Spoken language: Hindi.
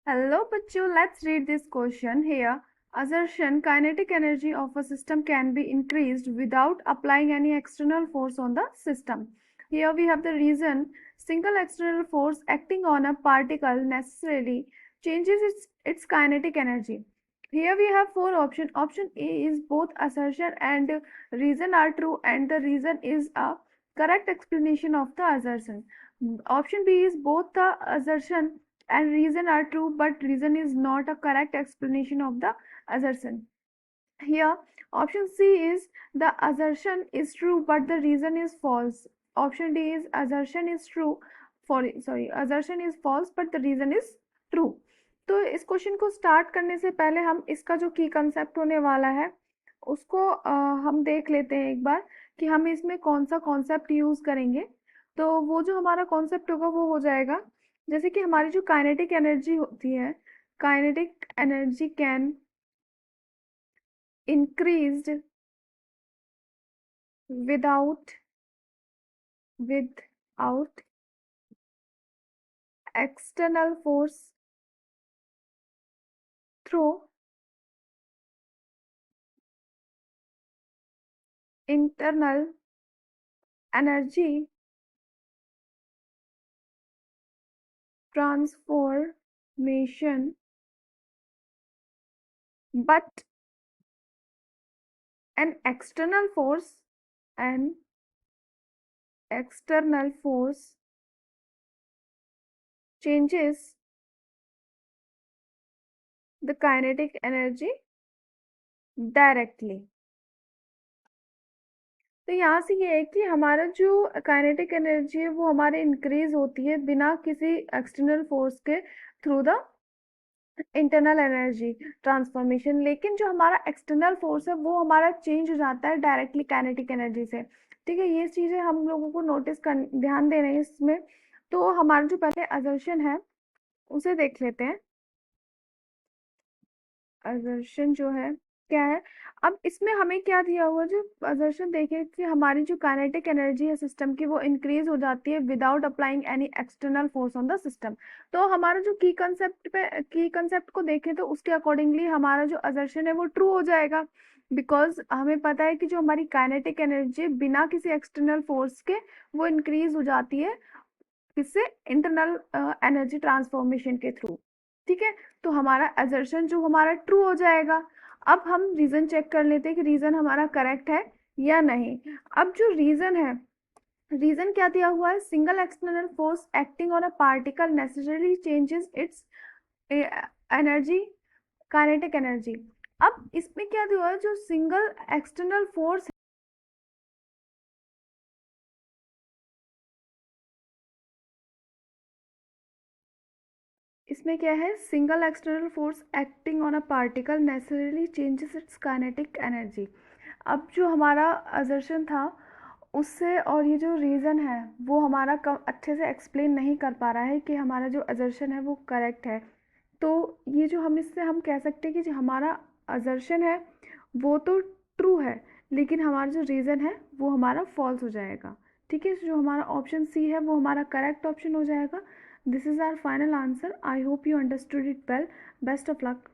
Hello, bachcho. Let's read this question here. Assertion: kinetic energy of a system can be increased without applying any external force on the system. Here we have the reason: single external force acting on a particle necessarily changes its kinetic energy. Here we have four options. Option A is both assertion and reason are true, and the reason is a correct explanation of the assertion. Option B is both the assertion and reason are true, but reason is not a correct explanation of the assertion. Here option C is the assertion is true but the reason is false. Option D is assertion is true for assertion is false but the reason is true. तो इस क्वेश्चन को स्टार्ट करने से पहले हम इसका जो की कंसेप्ट होने वाला है उसको हम देख लेते हैं एक बार कि हम इसमें कौन सा कॉन्सेप्ट यूज करेंगे। तो वो जो हमारा कॉन्सेप्ट होगा वो हो जाएगा जैसे कि हमारी जो काइनेटिक एनर्जी होती है, kinetic energy can increased without external force through internal energy transformation, but an an external force changes the kinetic energy directly. तो यहाँ से ये है कि हमारा जो काइनेटिक एनर्जी है वो हमारे इंक्रीज होती है बिना किसी एक्सटर्नल फोर्स के through the internal energy transformation, लेकिन जो हमारा एक्सटर्नल फोर्स है वो हमारा चेंज हो जाता है डायरेक्टली काइनेटिक एनर्जी से। ठीक है, ये चीज़ें हम लोगों को नोटिस कर ध्यान देना है इसमें। तो हमारा जो पहले असर्शन है उसे देख लेते हैं। असर्शन जो है क्या है, अब इसमें हमें क्या दिया हुआ, जो असर्शन देखिए कि हमारी जो काइनेटिक एनर्जी है सिस्टम की वो इंक्रीज हो जाती है without applying any external force on the system. तो हमारा जो की कंसेप्ट को देखें तो उसके अकॉर्डिंगली हमारा जो असर्शन है वो ट्रू हो जाएगा, बिकॉज हमें पता है कि जो हमारी काइनेटिक एनर्जी बिना किसी एक्सटर्नल फोर्स के वो इंक्रीज हो जाती है, किससे, इंटरनल एनर्जी ट्रांसफॉर्मेशन के थ्रू। ठीक है, तो हमारा असर्शन जो हमारा ट्रू हो जाएगा। अब हम रीजन चेक कर लेते हैं कि रीजन हमारा करेक्ट है या नहीं। अब जो रीजन है, रीजन क्या दिया हुआ है, single external force acting on a particle necessarily changes it's energy, kinetic energy. अब इसमें क्या दिया हुआ है, जो सिंगल एक्सटर्नल फोर्स, इसमें क्या है, single external force acting on a particle necessarily changes it's kinetic energy. अब जो हमारा असर्शन था उससे और ये जो रीज़न है वो हमारा कम अच्छे से एक्सप्लेन नहीं कर पा रहा है कि हमारा जो असर्शन है वो करेक्ट है। तो ये जो हम इससे हम कह सकते हैं कि जो हमारा असर्शन है वो तो ट्रू है, लेकिन हमारा जो रीज़न है वो हमारा फॉल्स हो जाएगा। ठीक है, जो हमारा ऑप्शन सी है वो हमारा करेक्ट ऑप्शन हो जाएगा। This is our final answer. I hope you understood it well. Best of luck.